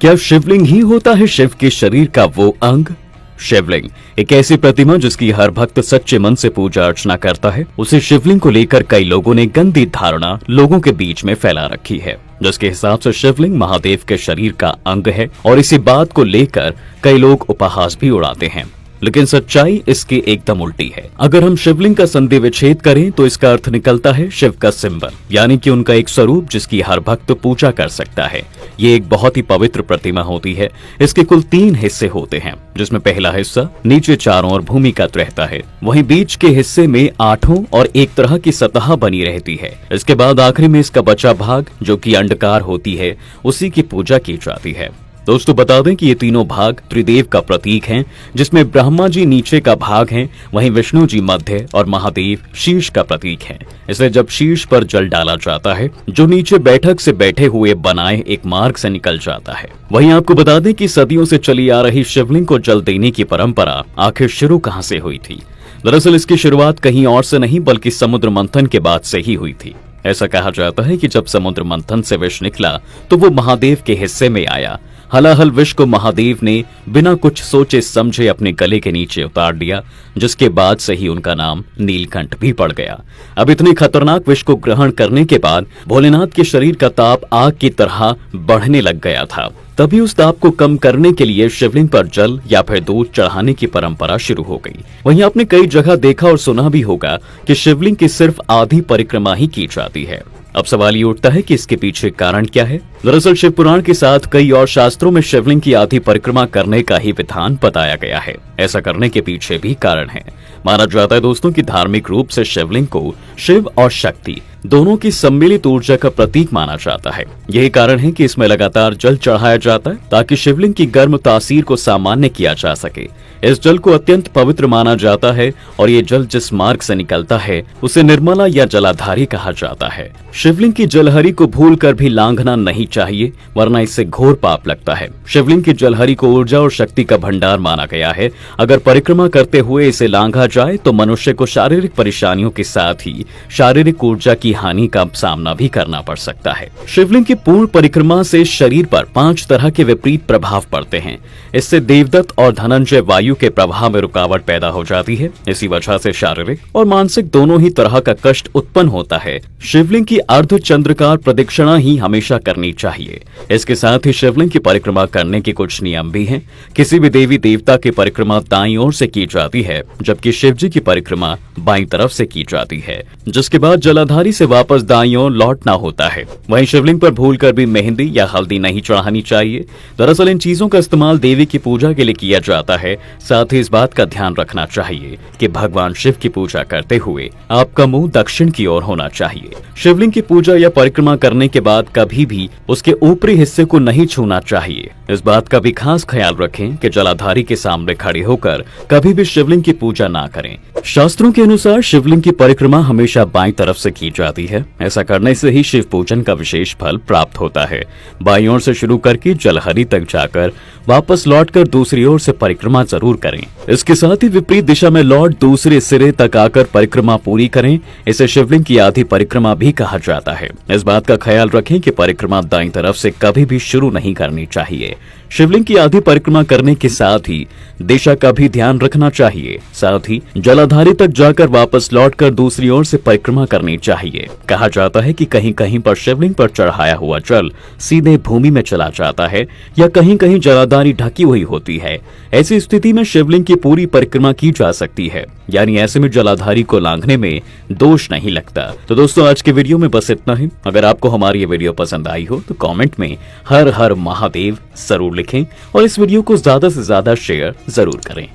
क्या शिवलिंग ही होता है शिव के शरीर का वो अंग? शिवलिंग एक ऐसी प्रतिमा जिसकी हर भक्त सच्चे मन से पूजा अर्चना करता है। उसे शिवलिंग को लेकर कई लोगों ने गंदी धारणा लोगों के बीच में फैला रखी है, जिसके हिसाब से शिवलिंग महादेव के शरीर का अंग है और इसी बात को लेकर कई लोग उपहास भी उड़ाते हैं। लेकिन सच्चाई इसकी एकदम उल्टी है। अगर हम शिवलिंग का संधि विच्छेद करें तो इसका अर्थ निकलता है शिव का सिंबल, यानी कि उनका एक स्वरूप जिसकी हर भक्त पूजा कर सकता है। ये एक बहुत ही पवित्र प्रतिमा होती है। इसके कुल 3 हिस्से होते हैं, जिसमें पहला हिस्सा नीचे चारों ओर भूमिगत रहता है, वहीं बीच के हिस्से में 8 और एक तरह की सतह बनी रहती है। इसके बाद आखिरी में इसका बचा भाग जो कि अंडकार होती है, उसी की पूजा की जाती है। दोस्तों बता दें कि ये तीनों भाग त्रिदेव का प्रतीक हैं, जिसमें ब्रह्मा जी नीचे का भाग हैं, वहीं विष्णु जी मध्य और महादेव शीर्ष का प्रतीक हैं। इसलिए जब शीर्ष पर जल डाला जाता है, जो नीचे बैठक से बैठे हुए बनाए एक मार्ग से निकल जाता है। वहीं आपको बता दें कि सदियों से चली आ रही शिवलिंग को जल देने की परंपरा आखिर शुरू कहां से हुई थी? दरअसल इसकी शुरुआत कहीं और से नहीं बल्कि समुद्र मंथन के बाद से ही हुई थी। ऐसा कहा जाता है कि जब समुद्र मंथन से विष निकला तो वो महादेव के हिस्से में आया। हलाहल विष को महादेव ने बिना कुछ सोचे समझे अपने गले के नीचे उतार दिया, जिसके बाद से ही उनका नाम नीलकंठ भी पड़ गया। अब इतने खतरनाक विष को ग्रहण करने के बाद भोलेनाथ के शरीर का ताप आग की तरह बढ़ने लग गया था। तभी उस ताप को कम करने के लिए शिवलिंग पर जल या फिर दूध चढ़ाने की परंपरा शुरू हो गई। वहीं आपने कई जगह देखा और सुना भी होगा कि शिवलिंग की सिर्फ आधी परिक्रमा ही की जाती है। अब सवाल ये उठता है कि इसके पीछे कारण क्या है? दरअसल शिव पुराण के साथ कई और शास्त्रों में शिवलिंग की आधी परिक्रमा करने का ही विधान बताया गया है। ऐसा करने के पीछे भी कारण है। माना जाता है दोस्तों कि धार्मिक रूप से शिवलिंग को शिव और शक्ति दोनों की सम्मिलित ऊर्जा का प्रतीक माना जाता है। यही कारण है कि इसमें लगातार जल चढ़ाया जाता है ताकि शिवलिंग की गर्म तासीर को सामान्य किया जा सके। इस जल को अत्यंत पवित्र माना जाता है और ये जल जिस मार्ग से निकलता है उसे निर्मला या जलाधारी कहा जाता है। शिवलिंग की जलहरी को भूलकर भी लांघना नहीं चाहिए, वरना इससे घोर पाप लगता है। शिवलिंग की जलहरी को ऊर्जा और शक्ति का भंडार माना गया है। अगर परिक्रमा करते हुए इसे लांघा जाए तो मनुष्य को शारीरिक परेशानियों के साथ ही शारीरिक ऊर्जा की हानि का सामना भी करना पड़ सकता है। शिवलिंग की पूर्ण परिक्रमा से शरीर पर 5 तरह के विपरीत प्रभाव पड़ते हैं। इससे देवदत्त और धनंजय वायु के प्रभाव में रुकावट पैदा हो जाती है। इसी वजह से शारीरिक और मानसिक दोनों ही तरह का कष्ट उत्पन्न होता है। शिवलिंग की अर्ध चंद्रकार प्रदक्षिणा ही हमेशा करनी चाहिए। इसके साथ ही शिवलिंग की परिक्रमा करने के कुछ नियम भी हैं। किसी भी देवी देवता की परिक्रमा दाईं ओर से की जाती है, जबकि शिव जी की परिक्रमा बाईं तरफ से की जाती है, जिसके बाद जलाधारी से वापस दाईं ओर लौटना होता है। वहीं शिवलिंग पर भूलकर भी मेहंदी या हल्दी नहीं चढ़ानी चाहिए। दरअसल इन चीजों का इस्तेमाल देवी की पूजा के लिए किया जाता है। साथ ही इस बात का ध्यान रखना चाहिए कि भगवान शिव की पूजा करते हुए आपका मुंह दक्षिण की ओर होना चाहिए। शिवलिंग की पूजा या परिक्रमा करने के बाद कभी भी उसके ऊपरी हिस्से को नहीं छूना चाहिए। इस बात का भी खास ख्याल रखें कि जलाधारी के सामने खड़े होकर कभी भी शिवलिंग की पूजा ना करें। शास्त्रों के अनुसार शिवलिंग की परिक्रमा हमेशा बाईं तरफ से की जाती है। ऐसा करने से ही शिव पूजन का विशेष फल प्राप्त होता है। बाईं ओर से शुरू करके जलहरी तक जाकर वापस लौटकर दूसरी ओर से परिक्रमा जरूर करें। इसके साथ ही विपरीत दिशा में लौट दूसरे सिरे तक आकर परिक्रमा पूरी करें। इसे शिवलिंग की आधी परिक्रमा भी कहा जाता है। इस बात का ख्याल रखें कि परिक्रमा दाईं तरफ से कभी भी शुरू नहीं करनी चाहिए। शिवलिंग की आधी परिक्रमा करने के साथ ही दिशा का भी ध्यान रखना चाहिए। साथ ही जलाधारी तक जाकर वापस लौटकर दूसरी ओर से परिक्रमा करनी चाहिए। कहा जाता है कि कहीं कहीं पर शिवलिंग पर चढ़ाया हुआ जल सीधे भूमि में चला जाता है या कहीं कहीं जलाधारी ढकी हुई होती है। ऐसी स्थिति में शिवलिंग की पूरी परिक्रमा की जा सकती है, यानी ऐसे में जलाधारी को लांघने में दोष नहीं लगता। तो दोस्तों आज के वीडियो में बस इतना ही। अगर आपको हमारी ये वीडियो पसंद आई हो तो कमेंट में हर हर महादेव जरूर लिखें और इस वीडियो को ज्यादा से ज्यादा शेयर जरूर करें।